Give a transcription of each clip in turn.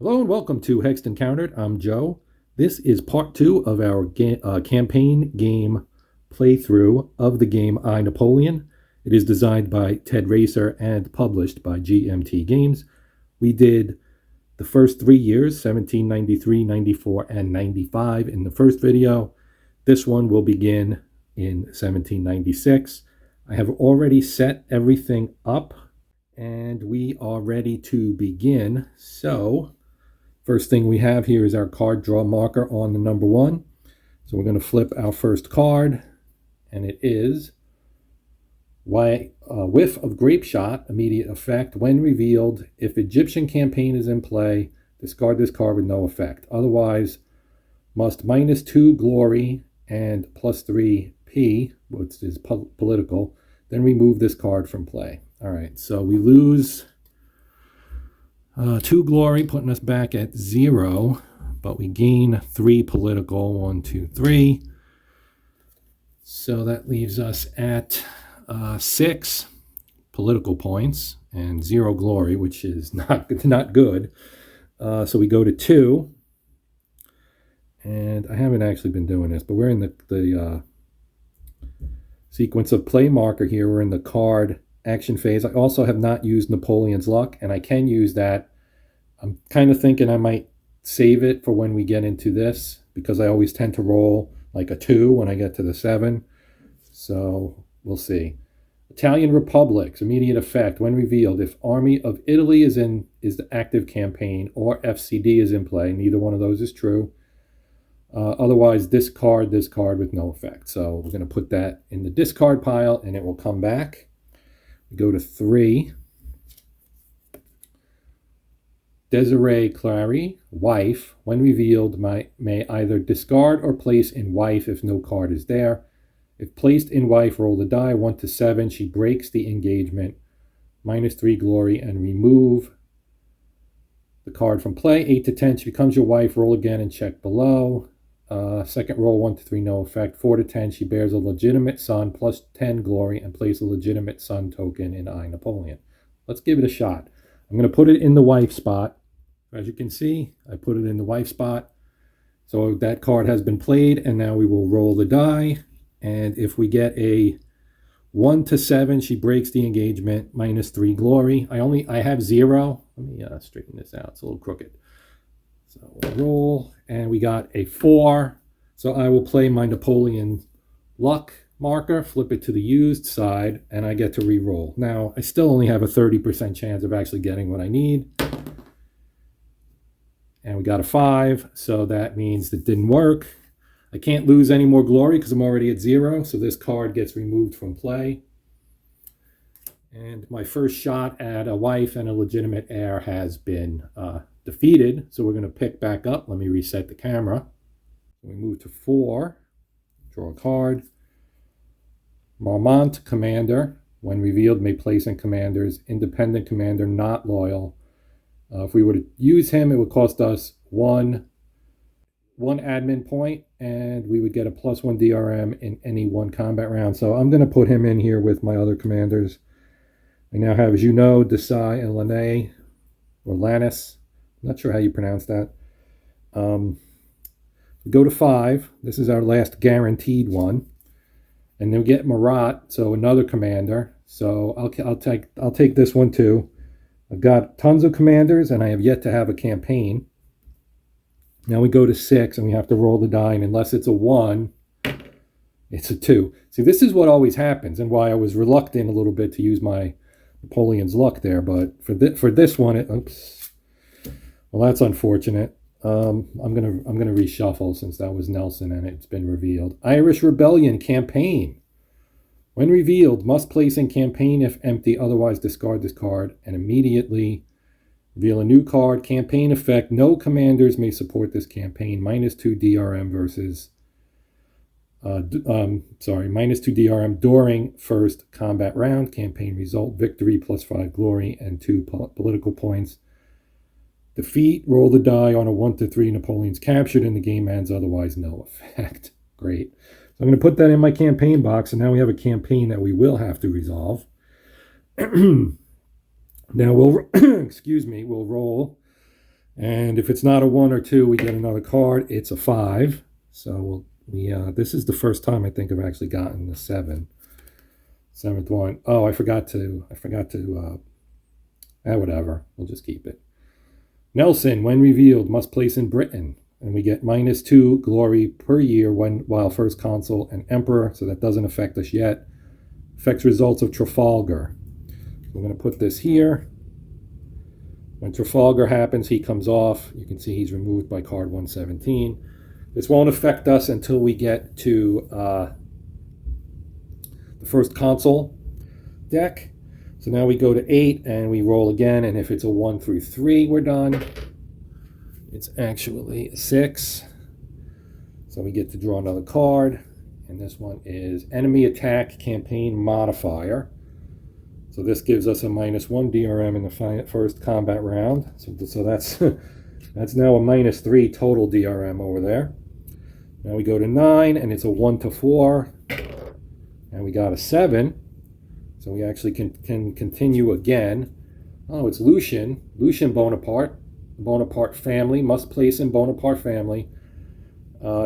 Hello and welcome to Hexed Encountered. I'm Joe. This is part 2 of our campaign game playthrough of the game I, Napoleon. It is designed by Ted Raicer and published by GMT Games. We did the first 3 years, 1793, 94, and 95 in the first video. This one will begin in 1796. I have already set everything up and we are ready to begin. So first thing we have here is our card draw marker on the number 1. So we're going to flip our first card, and it is Whiff of Grape Shot, immediate effect. When revealed, if Egyptian campaign is in play, discard this card with no effect. Otherwise, must -2 glory and +3 P, which is political, then remove this card from play. All right, so we lose 2 glory, putting us back at 0, but we gain 3 political, 1, 2, 3. So that leaves us at 6 political points and 0 glory, which is not good. So we go to 2, and I haven't actually been doing this, but we're in the sequence of play marker here. We're in the card action phase. I also have not used Napoleon's Luck, and I can use that. I'm kind of thinking I might save it for when we get into this, because I always tend to roll like a 2 when I get to the 7. So we'll see. Italian Republics, immediate effect. When revealed, if Army of Italy is the active campaign or FCD is in play, neither one of those is true. Otherwise, discard this card with no effect. So we're going to put that in the discard pile, and it will come back. We go to 3. Desiree Clary, wife, when revealed, may either discard or place in wife if no card is there. If placed in wife, roll the die, 1 to 7. She breaks the engagement, -3 glory, and remove the card from play. 8 to 10, she becomes your wife, roll again and check below. Second roll, 1 to 3, no effect. 4 to 10, she bears a legitimate son, +10 glory, and place a legitimate son token in I, Napoleon. Let's give it a shot. I'm going to put it in the wife spot. As you can see, I put it in the wife spot. So that card has been played, and now we will roll the die. And if we get a 1 to 7, she breaks the engagement, -3 glory. I have 0. Let me straighten this out. It's a little crooked. So we'll roll, and we got a 4. So I will play my Napoleon Luck marker, flip it to the used side, and I get to re-roll. Now, I still only have a 30% chance of actually getting what I need. And we got a 5, so that means it didn't work. I can't lose any more glory because I'm already at 0, so this card gets removed from play. And my first shot at a wife and a legitimate heir has been defeated, so we're going to pick back up. Let me reset the camera. We move to 4, draw a card. Marmont Commander, when revealed, may place in commanders. Independent commander, not loyal. If we were to use him, it would cost us one admin point, and we would get a +1 DRM in any one combat round. So I'm going to put him in here with my other commanders. I now have, as you know, Desai and Lanay, or Lannis. I'm not sure how you pronounce that. We go to 5. This is our last guaranteed one. And then we get Marat, so another commander. So I'll take this one too. I've got tons of commanders, and I have yet to have a campaign. Now we go to 6, and we have to roll the die, and unless it's a 1, it's a 2. See, this is what always happens, and why I was reluctant a little bit to use my Napoleon's Luck there. But for this one, oops. Well, that's unfortunate. I'm gonna reshuffle since that was Nelson and it's been revealed. Irish Rebellion campaign. When revealed, must place in campaign if empty, otherwise discard this card and immediately reveal a new card. Campaign effect, no commanders may support this campaign. -2 DRM versus -2 DRM during first combat round. Campaign result, victory +5 glory and 2 political points. Defeat, roll the die on a 1 to 3. Napoleon's captured and the game ends, otherwise no effect. Great. So I'm going to put that in my campaign box, and now we have a campaign that we will have to resolve. Now we'll, we'll roll And if it's not a 1 or 2, we get another card. It's a 5. So this is the first time I think I've actually gotten the 7. 7th one. Oh, I forgot to, whatever. We'll just keep it. Nelson, when revealed, must place in Britain. And we get -2 glory per year while first consul and emperor. So that doesn't affect us yet. Affects results of Trafalgar. I'm going to put this here. When Trafalgar happens, he comes off. You can see he's removed by card 117. This won't affect us until we get to the first consul deck. So now we go to 8 and we roll again. And if it's a 1 through 3, we're done. It's actually a 6. So we get to draw another card. And this one is Enemy Attack Campaign Modifier. So this gives us a -1 DRM in the first combat round. So that's that's now a -3 total DRM over there. Now we go to 9, and it's a 1 to 4. And we got a 7. So we actually can continue again. Oh, it's Lucian. Lucian Bonaparte. Bonaparte family. Must place in Bonaparte family.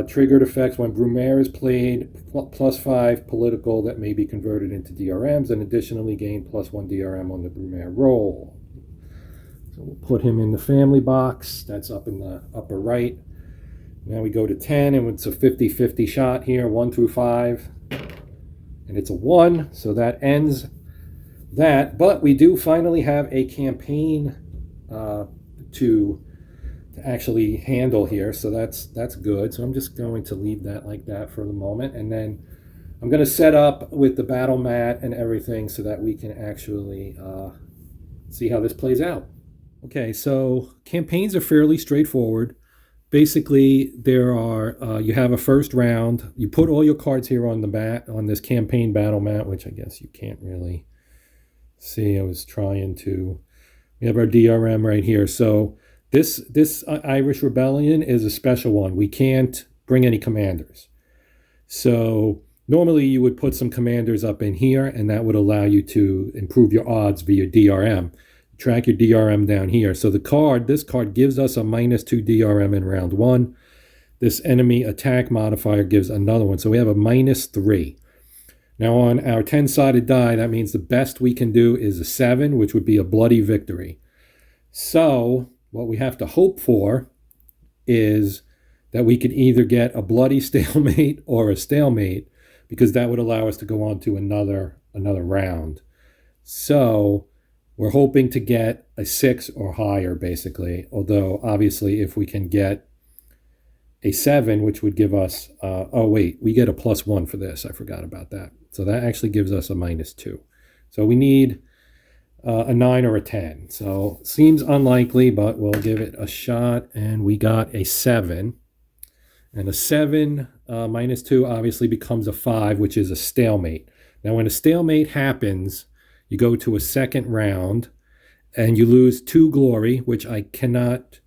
Triggered effects when Brumaire is played, +5 political that may be converted into DRMs, and additionally gain +1 DRM on the Brumaire roll. So we'll put him in the family box. That's up in the upper right. Now we go to 10, and it's a 50-50 shot here, 1 through 5. And it's a 1, so that ends that. But we do finally have a campaign to actually handle here, so that's good. So I'm just going to leave that like that for the moment, and then I'm going to set up with the battle mat and everything so that we can actually see how this plays out. Okay, so campaigns are fairly straightforward. Basically, there are you have a first round. You put all your cards here on the on this campaign battle mat, which I guess you can't really see. I was trying to. We have our DRM right here, so. This Irish Rebellion is a special one. We can't bring any commanders. So normally you would put some commanders up in here, and that would allow you to improve your odds via DRM. Track your DRM down here. So this card gives us a -2 DRM in round 1. This enemy attack modifier gives another one. So we have a -3. Now on our 10-sided die, that means the best we can do is a 7, which would be a bloody victory. So what we have to hope for is that we can either get a bloody stalemate or a stalemate, because that would allow us to go on to another round. So we're hoping to get a 6 or higher, basically. Although, obviously, if we can get a 7, which would give us... oh, wait, we get a +1 for this. I forgot about that. So that actually gives us a -2. So we need... a 9 or a 10. So seems unlikely, but we'll give it a shot. And we got a 7. And a 7 -2 obviously becomes a 5, which is a stalemate. Now, when a stalemate happens, you go to a second round and you lose 2 glory, which I cannot,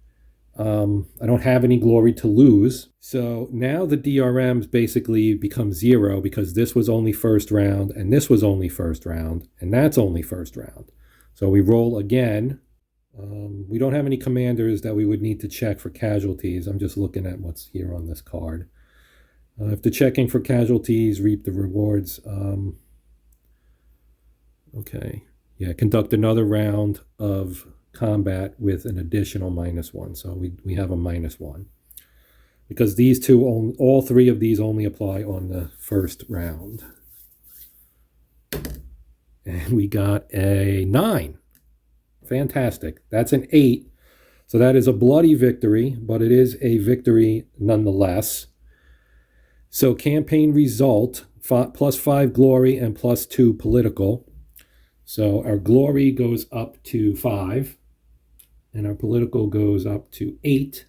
I don't have any glory to lose. So now the DRMs basically become 0 because this was only first round and this was only first round and that's only first round. So we roll again. We don't have any commanders that we would need to check for casualties. I'm just looking at what's here on this card. If they're checking for casualties, reap the rewards. Okay. Yeah, conduct another round of combat with an additional -1. So we have a -1. Because these two, all 3 of these only apply on the first round. And we got a 9. Fantastic. That's an 8. So that is a bloody victory, but it is a victory nonetheless. So campaign result, +5 glory and +2 political. So our glory goes up to 5, and our political goes up to 8.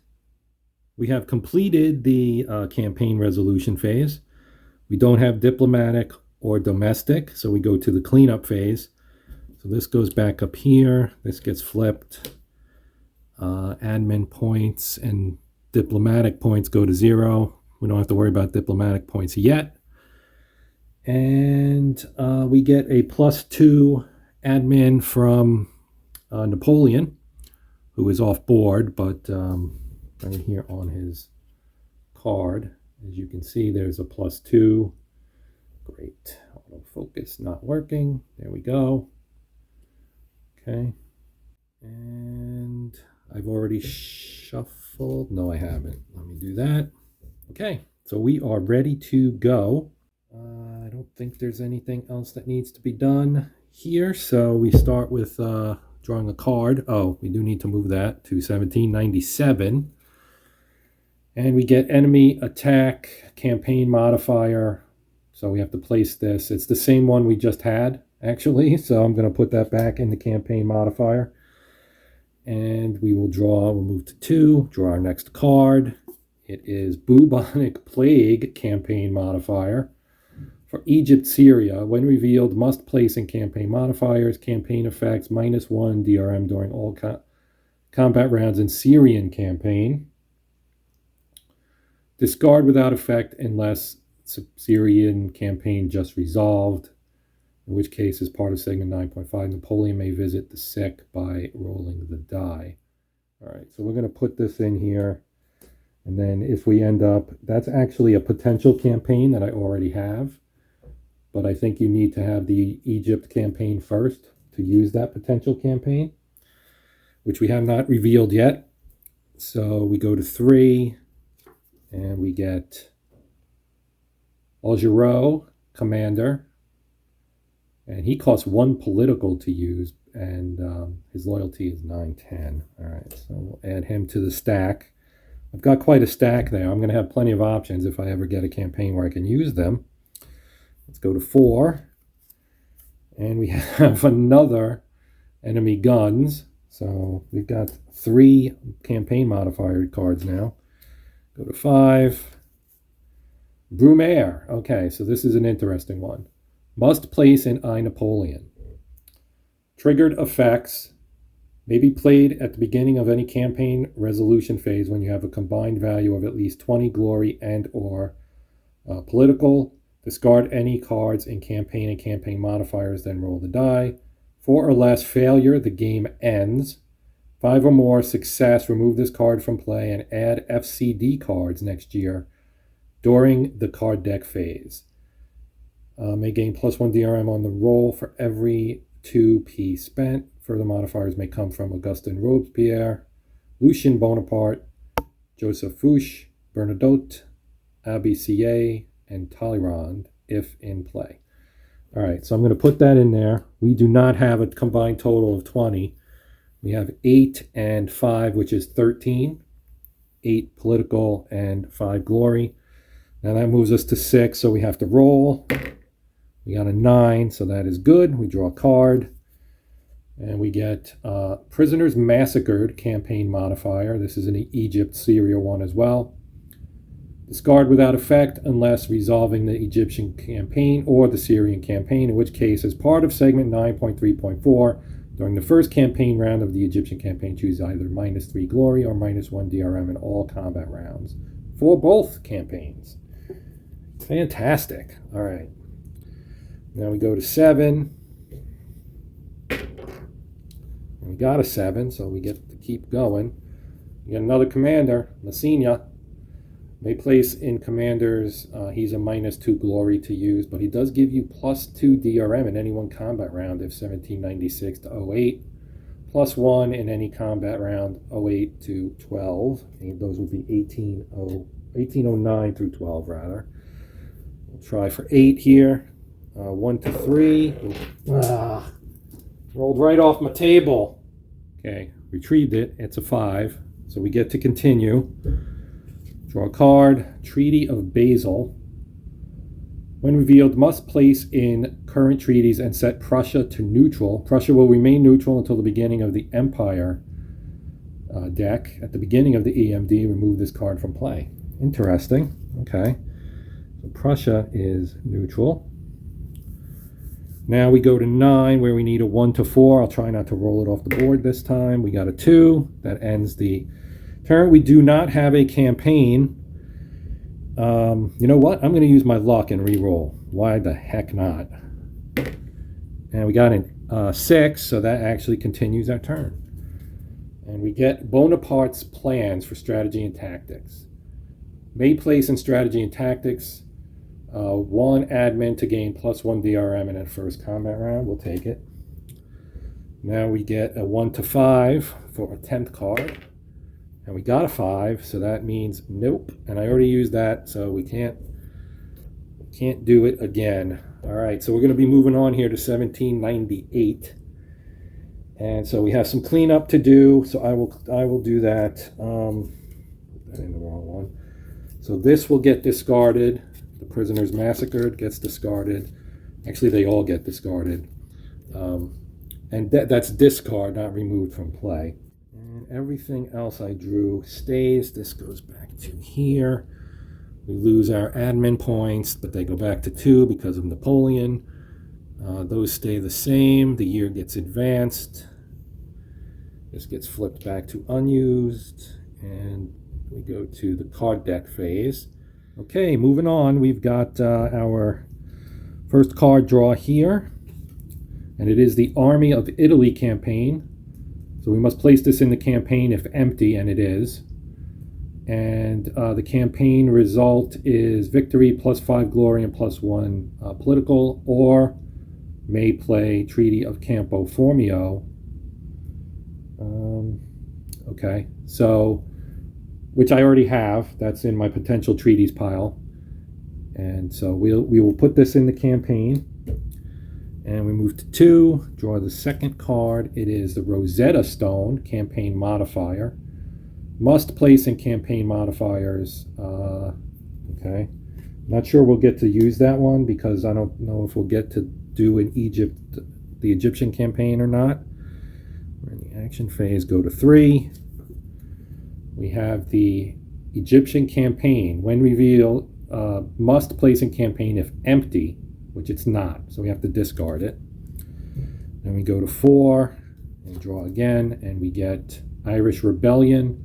We have completed the campaign resolution phase. We don't have diplomatic or domestic, so we go to the cleanup phase. So this goes back up here. This gets flipped. Admin points and diplomatic points go to 0. We don't have to worry about diplomatic points yet. And we get a +2 admin from Napoleon. who is off board, but right here on his card, as you can see, there's a +2. Great. Autofocus not working. There we go. Okay. And I've already shuffled. No, I haven't. Let me do that. Okay. So we are ready to go. I don't think there's anything else that needs to be done here. So we start with drawing a card. Oh, we do need to move that to 1797. And we get enemy attack campaign modifier. So we have to place this. It's the same one we just had, actually. So I'm going to put that back in the campaign modifier. And we will we'll move to 2, draw our next card. It is Bubonic Plague campaign modifier. For Egypt, Syria, when revealed, must place in campaign modifiers, campaign effects, -1 DRM during all combat rounds in Syrian campaign. Discard without effect unless Syrian campaign just resolved, in which case, as part of segment 9.5, Napoleon may visit the sick by rolling the die. All right, so we're going to put this in here. And then if we end up, that's actually a potential campaign that I already have. But I think you need to have the Egypt campaign first to use that potential campaign, which we have not revealed yet. So we go to 3, and we get Algero, commander. And he costs 1 political to use, and his loyalty is 910. All right, so we'll add him to the stack. I've got quite a stack there. I'm going to have plenty of options if I ever get a campaign where I can use them. Let's go to 4. And we have another enemy guns. So we've got 3 campaign modifier cards now. Go to 5. Brumaire. Okay, so this is an interesting one. Must place in I, Napoleon. Triggered effects may be played at the beginning of any campaign resolution phase when you have a combined value of at least 20 glory and or political. Discard any cards in campaign and campaign modifiers, then roll the die. 4 or less failure, the game ends. 5 or more success, remove this card from play and add FCD cards next year during the card deck phase. May gain +1 DRM on the roll for every 2p spent. Further modifiers may come from Augustin Robespierre, Napoleon Bonaparte, Joseph Fouché, Bernadotte, Abbé Sieyès, and Talleyrand, if in play. All right, so I'm going to put that in there. We do not have a combined total of 20. We have 8 and 5, which is 13. 8 political and 5 glory. Now that moves us to 6, so we have to roll. We got a 9, so that is good. We draw a card. And we get Prisoners Massacred campaign modifier. This is an Egypt, Syria one as well. Discard without effect unless resolving the Egyptian campaign or the Syrian campaign, in which case, as part of segment 9.3.4, during the first campaign round of the Egyptian campaign, choose either -3 glory or -1 DRM in all combat rounds for both campaigns. Fantastic. All right. Now we go to 7. We got a 7, so we get to keep going. We got another commander, Messina. May place in commanders, he's a -2 glory to use, but he does give you +2 DRM in any one combat round if 1796 to 08. +1 in any combat round 08 to 12. And those would be 1809 through 12, rather. We'll try for 8 here. 1 to 3. Rolled right off my table. Okay, retrieved it. It's a 5. So we get to continue. Draw a card. Treaty of Basel. When revealed, must place in current treaties and set Prussia to neutral. Prussia will remain neutral until the beginning of the Empire deck. At the beginning of the EMD, remove this card from play. Interesting. Okay. So Prussia is neutral. Now we go to 9, where we need a 1 to 4. I'll try not to roll it off the board this time. We got a 2. That ends the turn. We do not have a campaign. You know what? I'm going to use my luck and re-roll. Why the heck not? And we got an 6, so that actually continues our turn. And we get Bonaparte's plans for strategy and tactics. May place in strategy and tactics. 1 admin to gain +1 DRM in that first combat round. We'll take it. Now we get a 1 to 5 for a 10th card. And we got a 5, so that means nope. And I already used that, so we can't do it again. All right, so we're going to be moving on here to 1798. And so we have some cleanup to do, so I will do that. Put that in the wrong one. So this will get discarded. The prisoners massacred gets discarded. Actually, they all get discarded. And that's discard, not removed from play. And everything else I drew stays. This goes back to here. We lose our admin points, but they go back to 2 because of Napoleon. Those stay the same. The year gets advanced. This gets flipped back to unused. And we go to the card deck phase. Okay, moving on. We've got our first card draw here. And it is the Army of Italy campaign. So we must place this in the campaign if empty, and it is. And the campaign result is victory +5 glory and +1 political, or may play Treaty of Campo Formio. Okay, so, which I already have. That's in my potential treaties pile. And so we will put this in the campaign. And we move to 2, draw the second card. It is the Rosetta Stone, campaign modifier. Must place in campaign modifiers. Okay. Not sure we'll get to use that one because I don't know if we'll get to do in Egypt, the Egyptian campaign or not. We're in the action phase, go to 3. We have the Egyptian campaign. When revealed, must place in campaign if empty, which it's not, so we have to discard it. Then we go to 4 and draw again, and we get Irish Rebellion.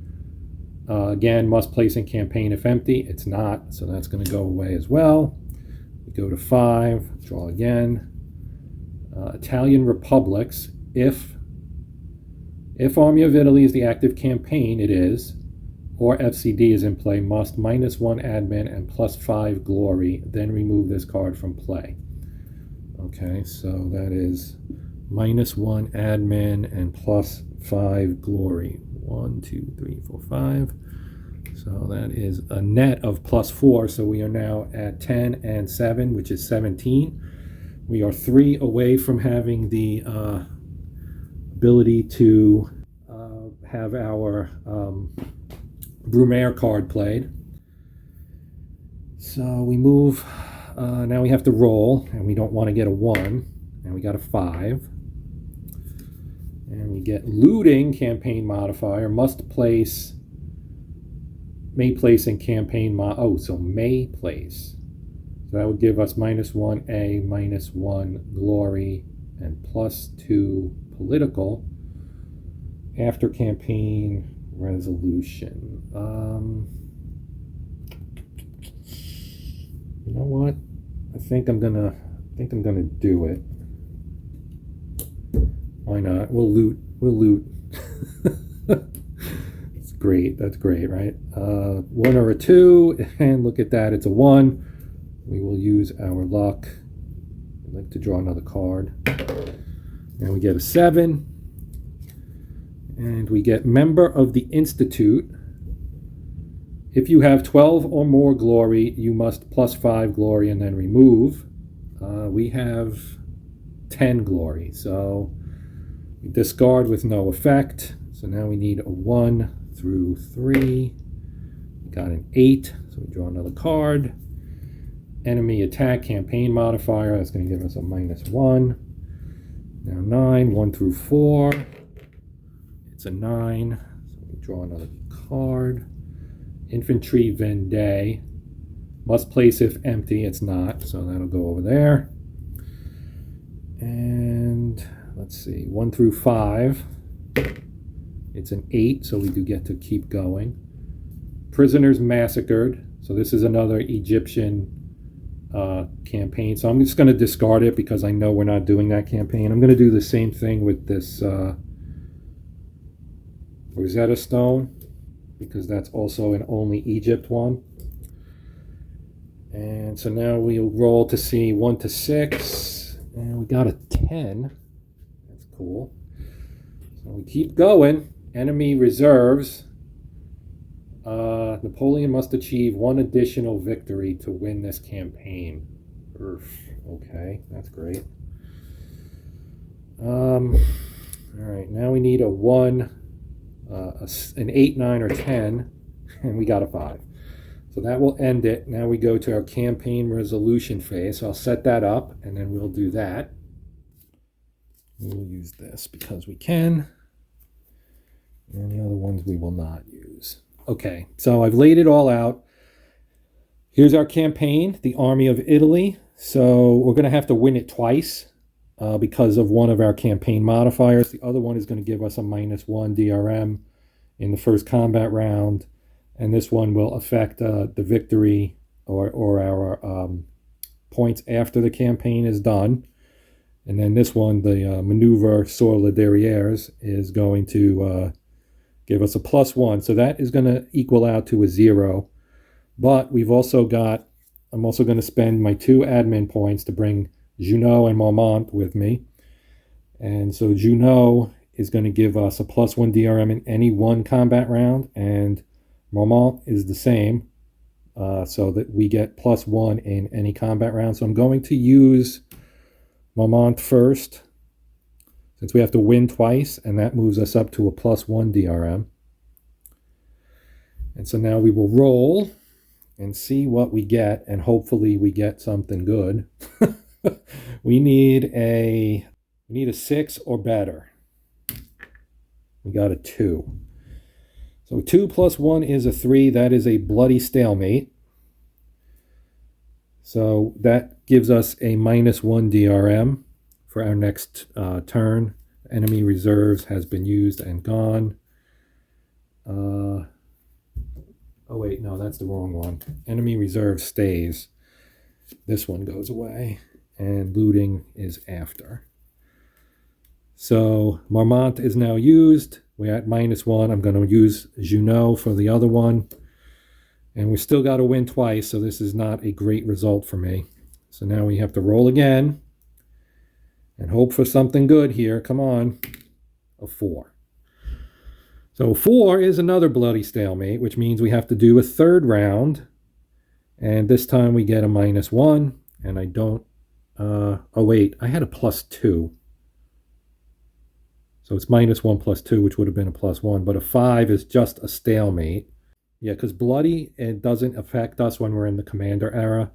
Again, must place in campaign if empty. It's not, so that's going to go away as well. We go to 5, draw again. Italian Republics. If Army of Italy is the active campaign, it is, or FCD is in play, must -1 admin and +5 glory, then remove this card from play. Okay, so that is -1 admin and +5 glory. 1, 2, 3, 4, 5. So that is a net of +4. So we are now at 10 and 7, which is 17. We are 3 away from having the ability to have our Brumaire card played. So we move. Now we have to roll, and we don't want to get a 1. And we got a 5. And we get looting campaign modifier. May place in campaign may place. So that would give us -1 A, -1 glory, and +2 political after campaign resolution. You know what? I think I'm gonna do it. Why not? We'll loot. It's great. That's great, right? 1 or a 2, and look at that. It's a 1. We will use our luck. I'd like to draw another card. And we get a 7. And we get member of the Institute. If you have 12 or more glory, you must +5 glory and then remove. We have 10 glory, so we discard with no effect. So now we need a 1 through 3. We got an 8, so we draw another card. Enemy attack campaign modifier, that's going to give us a -1. Now 9, 1 through 4. It's a 9, so we draw another card. Infantry Vendée. Must place if empty. It's not, so that'll go over there. And let's see, 1 through 5. It's an 8, so we do get to keep going. Prisoners massacred. So this is another Egyptian campaign. So I'm just going to discard it because I know we're not doing that campaign. I'm going to do the same thing with this Rosetta Stone, because that's also an only Egypt one. And so now we'll roll to see 1 to 6. And we got a 10. That's cool. So we keep going. Enemy reserves. Napoleon must achieve 1 additional victory to win this campaign. Okay, that's great. All right, now we need a 1, an 8, 9, or 10, and we got a 5. So that will end it. Now we go to our campaign resolution phase. So I'll set that up, and then we'll do that. We'll use this because we can. And the other ones we will not use. Okay, so I've laid it all out. Here's our campaign, the Army of Italy. So we're going to have to win it twice because of one of our campaign modifiers. The other one is going to give us a -1 DRM in the first combat round. And this one will affect the victory or our points after the campaign is done. And then this one, the maneuver solitaires, is going to give us a +1. So that is going to equal out to a 0. But we've also got, I'm also going to spend my 2 admin points to bring Junot and Marmont with me. And so Junot is going to give us a +1 DRM in any one combat round, and Marmont is the same, so that we get +1 in any combat round. So I'm going to use Marmont first, since we have to win twice, and that moves us up to a +1 DRM. And so now we will roll and see what we get, and hopefully we get something good. we need a 6 or better. We got a 2. So 2 + 1 is a 3. That is a bloody stalemate. So that gives us a -1 DRM for our next turn. Enemy reserves has been used and gone. Oh wait, no, that's the wrong one. Enemy reserve stays. This one goes away, and looting is after. So Marmont is now used. We're at -1. I'm going to use Junot for the other one. And we still got to win twice, so this is not a great result for me. So now we have to roll again and hope for something good here. Come on. A 4. So 4 is another bloody stalemate, which means we have to do a 3rd round. And this time we get a -1. And I don't... oh, wait. I had a +2. So it's -1 + 2, which would have been a +1. But a 5 is just a stalemate. Yeah, because bloody, it doesn't affect us when we're in the commander era.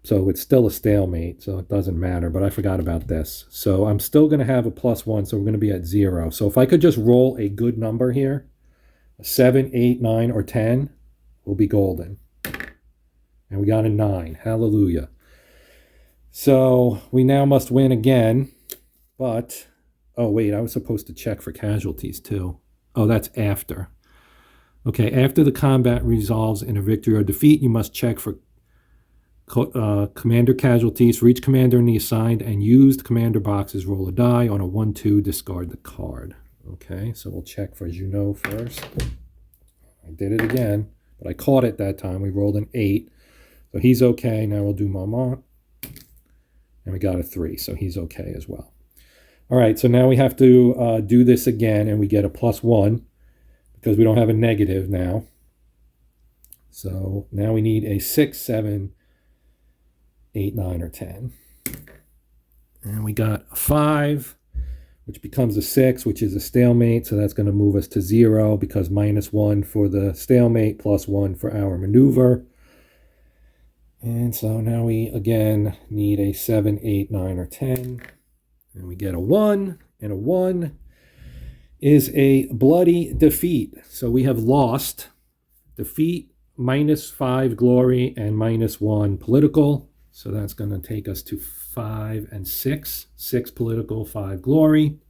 So it's still a stalemate, so it doesn't matter. But I forgot about this. So I'm still going to have a +1, so we're going to be at 0. So if I could just roll a good number here, a 7, 8, 9, or 10, we'll be golden. And we got a 9. Hallelujah. So we now must win again. But, oh wait, I was supposed to check for casualties too. Oh, that's after. Okay, after the combat resolves in a victory or defeat, you must check for commander casualties. For each commander in the assigned and used commander boxes, roll a die. On a 1-2, discard the card. Okay, so we'll check for Junot first. I did it again, but I caught it that time. We rolled an 8, so he's okay. Now we'll do Marmont. And we got a 3, so he's okay as well. All right, so now we have to do this again, and we get a +1 because we don't have a negative now. So now we need a 6, 7, 8, 9, or 10. And we got a 5, which becomes a 6, which is a stalemate. So that's going to move us to 0 because -1 for the stalemate, +1 for our maneuver. And so now we, again, need a 7, 8, 9, or 10. And we get a 1, and a 1 is a bloody defeat. So we have lost. Defeat, -5 glory, and -1 political. So that's going to take us to 5 and 6. 6 political, 5 glory.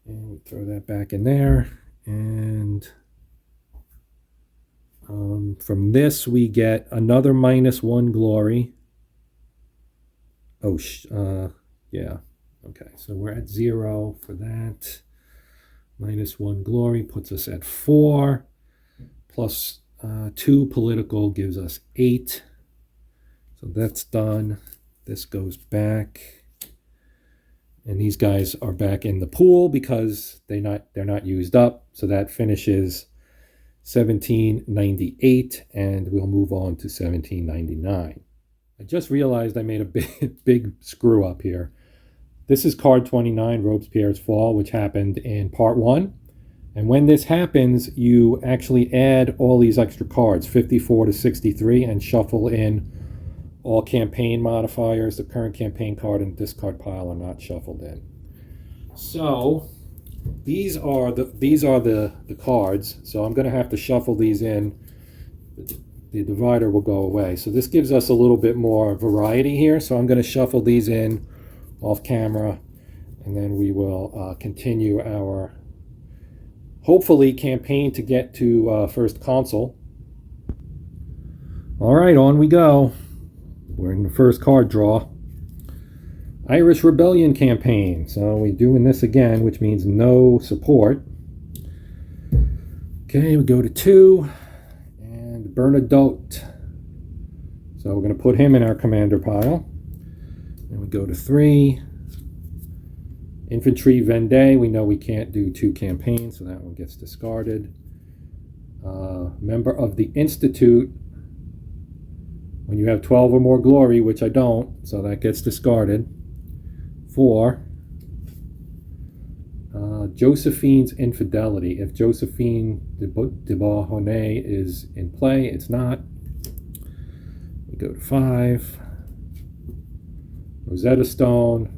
And we throw that back in there. And from this, we get another -1 glory. Oh, yeah. Okay, so we're at 0 for that. -1 glory puts us at 4. Plus 2 political gives us 8. So that's done. This goes back. And these guys are back in the pool because they're not used up. So that finishes 1798, and we'll move on to 1799. I just realized I made a big screw up here. This is card 29, Robespierre's Fall, which happened in part 1. And when this happens, you actually add all these extra cards, 54 to 63, and shuffle in all campaign modifiers. The current campaign card and discard pile are not shuffled in. So these are the cards. So I'm going to have to shuffle these in. The divider will go away. So this gives us a little bit more variety here. So I'm going to shuffle these in off camera, and then we will continue our, hopefully, campaign to get to first consul. All right, on we go. We're in the first card draw. Irish Rebellion campaign. So we're doing this again, which means no support. Okay, we go to 2. And Bernadotte. So we're going to put him in our commander pile. And we go to 3. Infantry Vendée. We know we can't do 2 campaigns, so that one gets discarded. Member of the Institute. When you have 12 or more glory, which I don't, so that gets discarded. 4. Josephine's Infidelity. If Josephine de Beauharnais is in play, it's not. We go to 5. Rosetta Stone.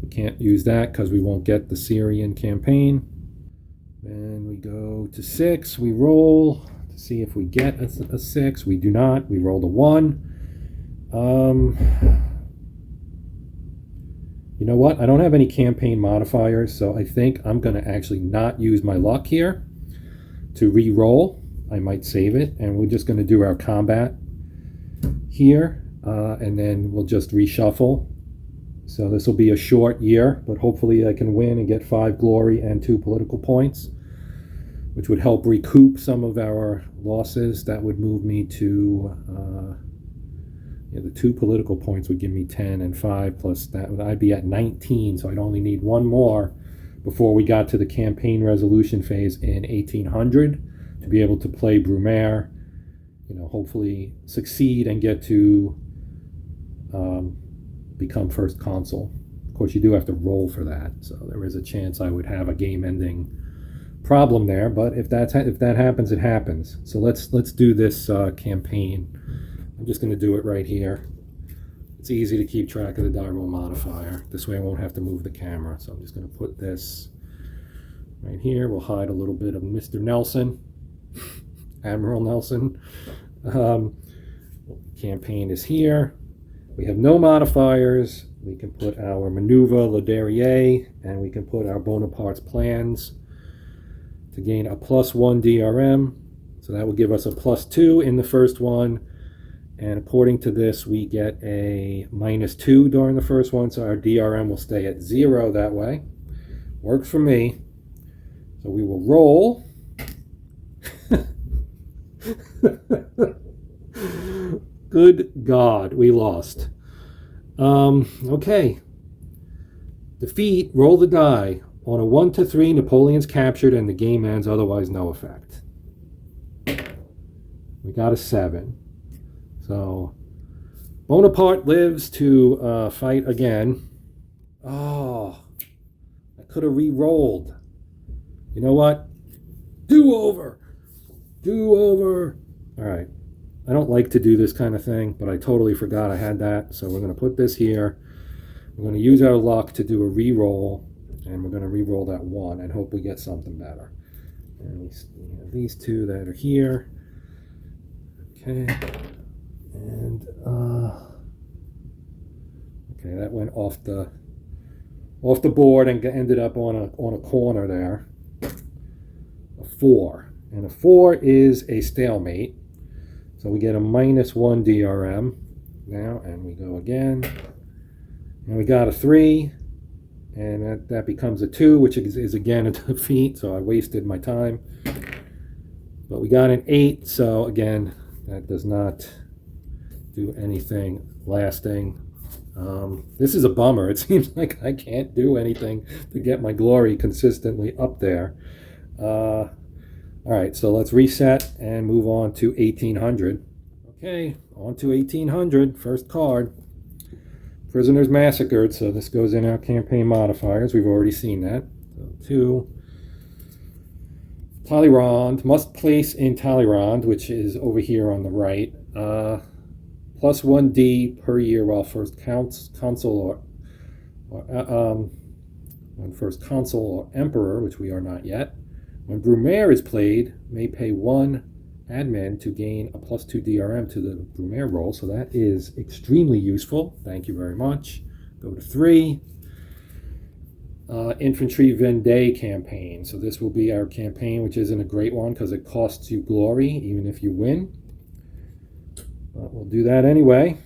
We can't use that because we won't get the Syrian campaign. Then we go to 6. We roll to see if we get a 6. We do not. We rolled a 1. You know what? I don't have any campaign modifiers, so I think I'm going to actually not use my luck here to re-roll. I might save it, and we're just going to do our combat here, and then we'll just reshuffle. So this will be a short year, but hopefully I can win and get 5 glory and 2 political points, which would help recoup some of our losses. That would move me to, the 2 political points would give me 10, and 5 plus that, I'd be at 19, so I'd only need 1 more before we got to the campaign resolution phase in 1800 to be able to play Brumaire, hopefully succeed and get to become first consul. Of course, you do have to roll for that, so there is a chance I would have a game-ending problem there, but if that happens, it happens. So let's do this campaign. I'm just going to do it right here. It's easy to keep track of the die roll modifier. This way I won't have to move the camera. So I'm just going to put this right here. We'll hide a little bit of Mr. Nelson, Admiral Nelson. Campaign is here. We have no modifiers. We can put our maneuver Laderier, and we can put our Bonaparte's plans to gain a +1 DRM. So that will give us a +2 in the first one. And according to this, we get a -2 during the first one, so our DRM will stay at 0 that way. Works for me. So we will roll. Good God, we lost. Okay. Defeat, roll the die. On a 1 to 3, Napoleon's captured and the game ends, otherwise no effect. We got a 7. So Bonaparte lives to fight again. Oh, I could have re-rolled. You know what? Do-over. Do-over. All right. I don't like to do this kind of thing, but I totally forgot I had that. So we're going to put this here. We're going to use our luck to do a re-roll, and we're going to re-roll that 1 and hope we get something better. And we have these 2 that are here. Okay. And okay, that went off the board and ended up on a corner there. A 4, and a 4 is a stalemate. So we get a -1 DRM now, and we go again, and we got a 3. And that becomes a 2, which is again a defeat, so I wasted my time. But we got an 8, so again, that does not do anything lasting. This is a bummer. It seems like I can't do anything to get my glory consistently up there. All right, so let's reset and move on to 1800. Okay, on to 1800. First card. Prisoners massacred, so this goes in our campaign modifiers. We've already seen that. So 2. Talleyrand, must place in Talleyrand, which is over here on the right. Plus 1D per year while first consul when first consul or emperor, which we are not yet. When Brumaire is played, may pay 1 admin to gain a plus 2 DRM to the Brumaire roll, so that is extremely useful. Thank you very much. Go to 3. Infantry Vendée campaign. So this will be our campaign, which isn't a great one because it costs you glory even if you win. But we'll do that anyway.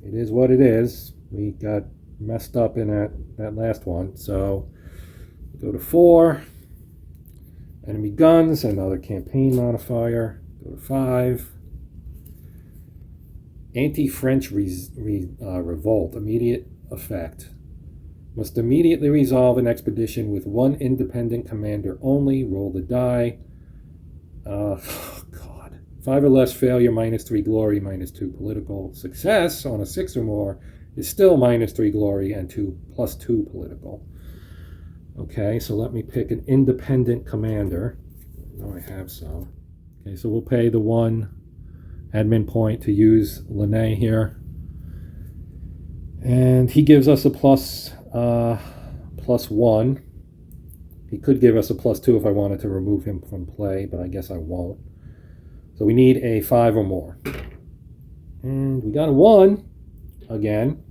It is what it is. We got messed up in that last one. So go to 4. Enemy guns, another campaign modifier. Go to 5. Anti-French revolt, immediate effect. Must immediately resolve an expedition with 1 independent commander only. Roll the die. Oh, God. 5 or less failure, -3 glory, -2 political. Success on a 6 or more is still -3 glory and +2 political. Okay, so let me pick an independent commander. Now I have some. Okay, so we'll pay the 1 admin point to use Linné here. And he gives us a +1. He could give us a +2 if I wanted to remove him from play, but I guess I won't. So we need a 5 or more. And we got a 1 again.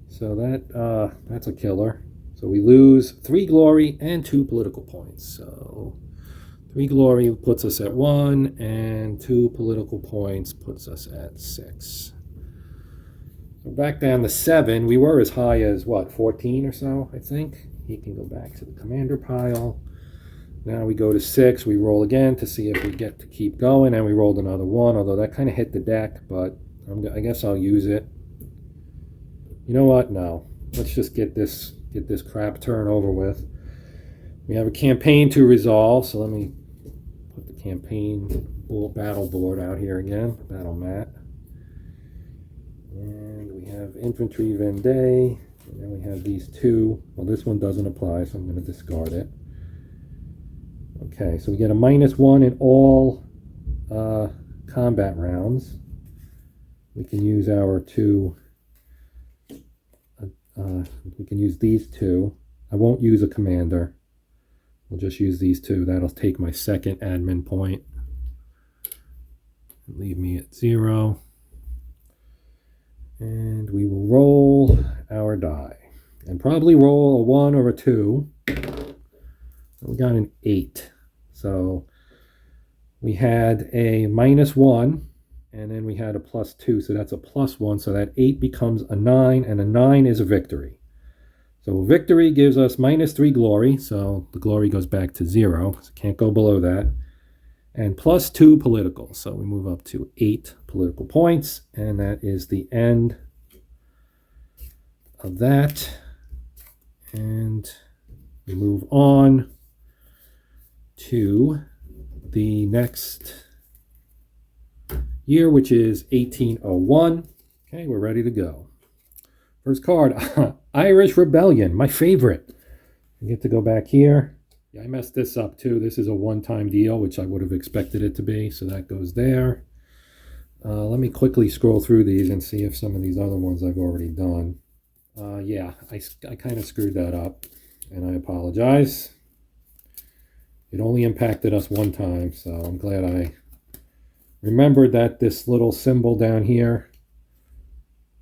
So that's a killer. So we lose 3 glory and 2 political points. So 3 glory puts us at 1, and 2 political points puts us at 6. So back down to 7. We were as high as, 14 or so, I think. He can go back to the commander pile. Now we go to 6. We roll again to see if we get to keep going, and we rolled another 1, although that kind of hit the deck, but I guess I'll use it. You know what? No. Let's just get this crap turn over with. We have a campaign to resolve, so let me put the campaign battle board out here again, battle mat. And we have Infantry Vendée, and then we have these 2. Well, this one doesn't apply, so I'm going to discard it. Okay, so we get a -1 in all combat rounds. We can use our 2. We can use these 2. I won't use a commander. We'll just use these 2. That'll take my second admin point. Leave me at 0. And we will roll our die. And probably roll a 1 or a 2. We got an 8. So we had a -1. And then we had a +2, so that's a +1. So that 8 becomes a 9, and a 9 is a victory. So victory gives us -3 glory, so the glory goes back to 0. So can't go below that. And +2 political, so we move up to 8 political points, and that is the end of that. And we move on to the next year, which is 1801. Okay, we're ready to go. First card, Irish Rebellion, my favorite. I get to go back here. Yeah, I messed this up too. This is a one-time deal, which I would have expected it to be, so that goes there. Let me quickly scroll through these and see if some of these other ones I've already done. Yeah, I kind of screwed that up, and I apologize. It only impacted us one time, so I'm glad I remembered that this little symbol down here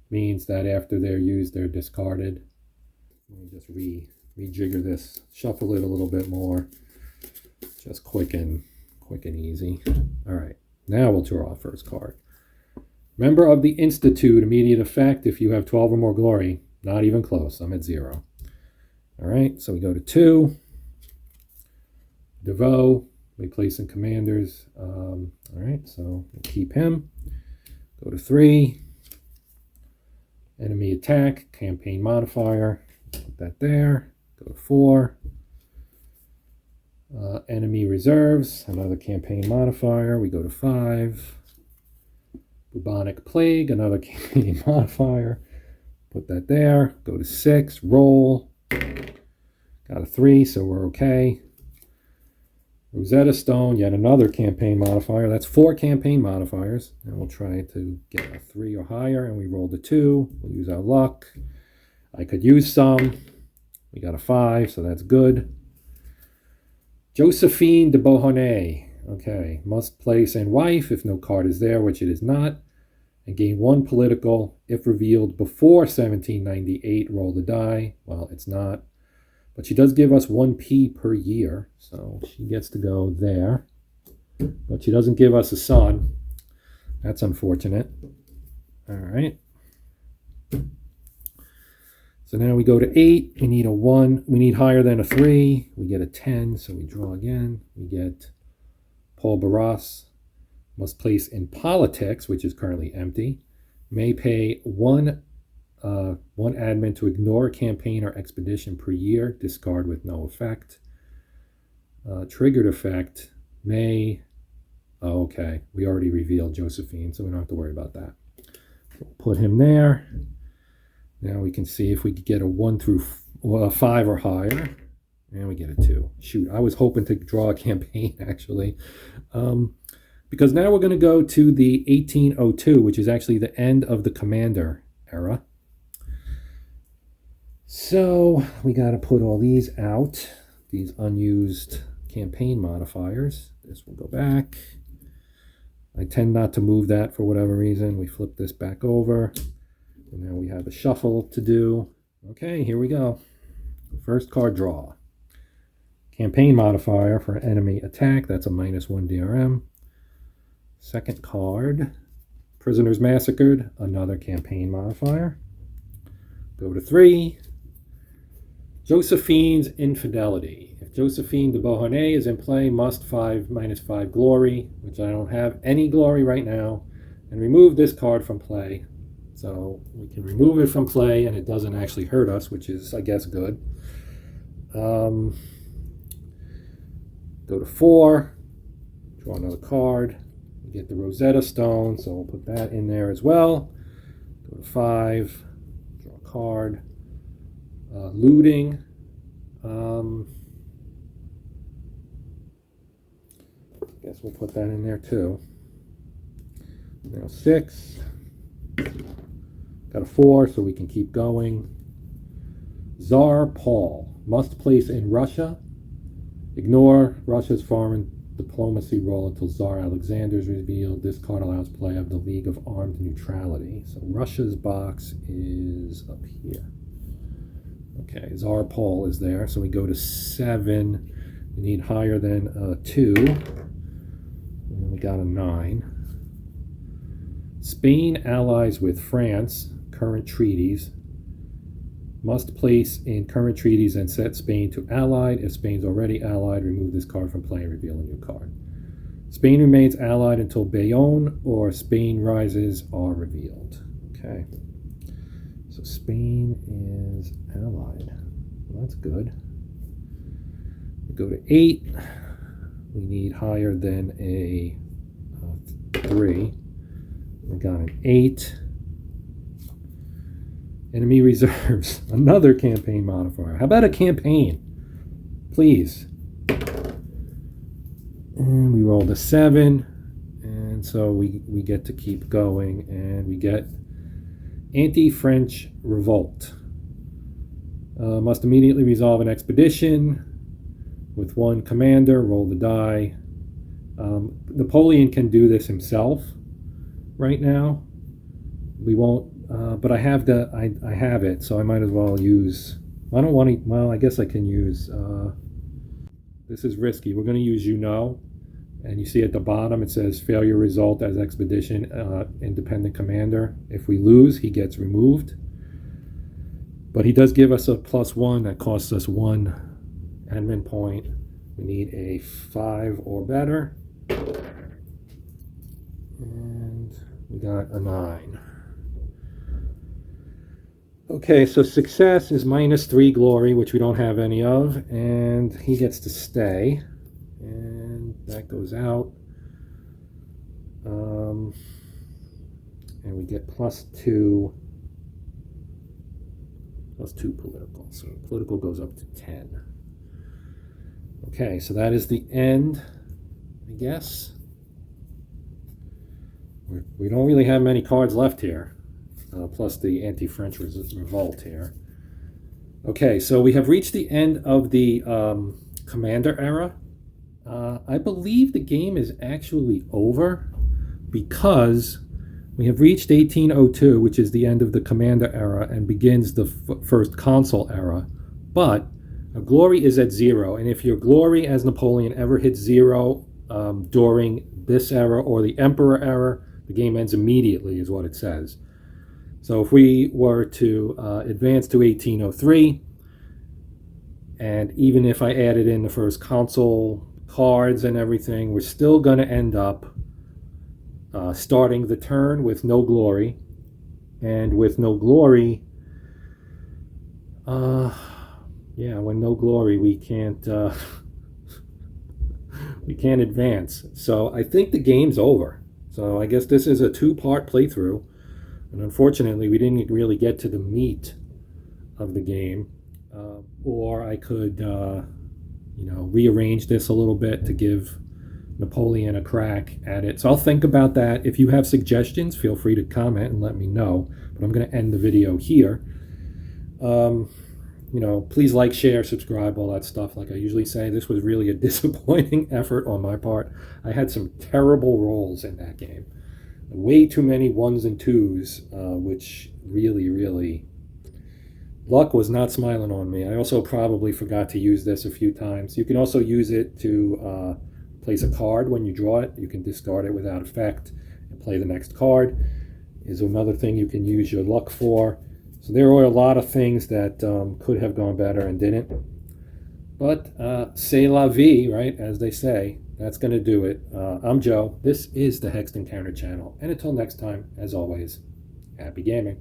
means that after they're used, they're discarded. Let me just rejigger this, shuffle it a little bit more. Just quick and easy. All right, now we'll draw our first card. Member of the Institute, immediate effect if you have 12 or more glory. Not even close, I'm at 0. All right, so we go to 2. DeVoe, replacing commanders. All right, so we'll keep him. Go to 3. Enemy attack, campaign modifier. Put that there. Go to 4. Enemy reserves, another campaign modifier. We go to 5. Bubonic plague, another campaign modifier. Put that there. Go to 6. Roll. Got a 3, so we're okay. Rosetta Stone, yet another campaign modifier. That's 4 campaign modifiers. And we'll try to get a 3 or higher. And we rolled a 2. We'll use our luck. I could use some. We got a 5, so that's good. Josephine de Beauharnais. Okay, must place in wife if no card is there, which it is not. And gain 1 political if revealed before 1798. Roll the die. Well, it's not. But she does give us 1 P per year, so she gets to go there. But she doesn't give us a son. That's unfortunate. All right. So now we go to 8. We need a 1. We need higher than a 3. We get a 10, so we draw again. We get Paul Barras. Must place in politics, which is currently empty. May pay 1 admin to ignore a campaign or expedition per year. Discard with no effect. Triggered effect may... Oh, okay. We already revealed Josephine, so we don't have to worry about that. So we'll put him there. Now we can see if we could get a 1 through 5 or higher. And we get a 2. Shoot, I was hoping to draw a campaign, actually. Because now we're going to go to the 1802, which is actually the end of the commander era. So we got to put all these out, these unused campaign modifiers. This will go back. I tend not to move that for whatever reason. We flip this back over. And now we have a shuffle to do. Okay, here we go. First card draw. Campaign modifier for enemy attack. That's a -1 DRM. Second card. Prisoners massacred. Another campaign modifier. Go to 3. Josephine's infidelity. If Josephine de Beauharnais is in play, must -5 glory, which I don't have any glory right now, and remove this card from play. So we can remove it from play, and it doesn't actually hurt us, which is, I guess, good. Go to 4. Draw another card. We get the Rosetta Stone, so we'll put that in there as well. Go to 5. Draw a card. Looting. I guess we'll put that in there too. Now 6. Got a 4, so we can keep going. Tsar Paul. Must place in Russia. Ignore Russia's foreign diplomacy role until Tsar Alexander is revealed. This card allows play of the League of Armed Neutrality. So Russia's box is up here. Okay, Tsar Paul is there. So we go to 7. We need higher than 2. And we got a 9. Spain allies with France. Current treaties. Must place in current treaties and set Spain to allied. If Spain's already allied, remove this card from play and reveal a new card. Spain remains allied until Bayonne or Spain rises are revealed. Okay. So Spain is allied. Well, that's good. We go to 8. We need higher than a 3. We got an 8. Enemy reserves. Another campaign modifier. How about a campaign? Please. And we rolled a 7. And so we get to keep going. And we get anti-French revolt. Must immediately resolve an expedition with 1 commander. Roll the die. Napoleon can do this himself right now. We won't. But I have I have it, so I might as well use. I don't want to. Well, I guess I can use. This is risky. We're going to use and you see at the bottom it says failure result as expedition independent commander. If we lose, he gets removed. But he does give us a +1 that costs us 1 admin point. We need a 5 or better. And we got a 9. Okay, so success is -3 glory, which we don't have any of, and he gets to stay. And that goes out. And we get +2 political. So political goes up to 10. Okay, so that is the end, I guess. We don't really have many cards left here, plus the anti-French revolt here. Okay, so we have reached the end of the Commander era. I believe the game is actually over because we have reached 1802, which is the end of the Commander era and begins the first Consul era. But a glory is at 0, and if your glory as Napoleon ever hits 0 during this era or the Emperor era, the game ends immediately, is what it says. So if we were to advance to 1803, and even if I added in the first Consul cards and everything, we're still going to end up starting the turn with no glory. And with no glory, yeah, when no glory, we can't we can't advance. So I think the game's over. So I guess this is a 2-part playthrough, and unfortunately we didn't really get to the meat of the game. Or I could, rearrange this a little bit to give Napoleon a crack at it. So I'll think about that. If you have suggestions, feel free to comment and let me know. But I'm going to end the video here. Please like, share, subscribe, all that stuff. Like I usually say, this was really a disappointing effort on my part. I had some terrible rolls in that game. Way too many 1s and 2s, which really, luck was not smiling on me. I also probably forgot to use this a few times. You can also use it to place a card when you draw it. You can discard it without effect and play the next card. Is another thing you can use your luck for. So there are a lot of things that could have gone better and didn't. But c'est la vie, right? As they say, that's going to do it. I'm Joe. This is the Hexed Encounter channel. And until next time, as always, happy gaming.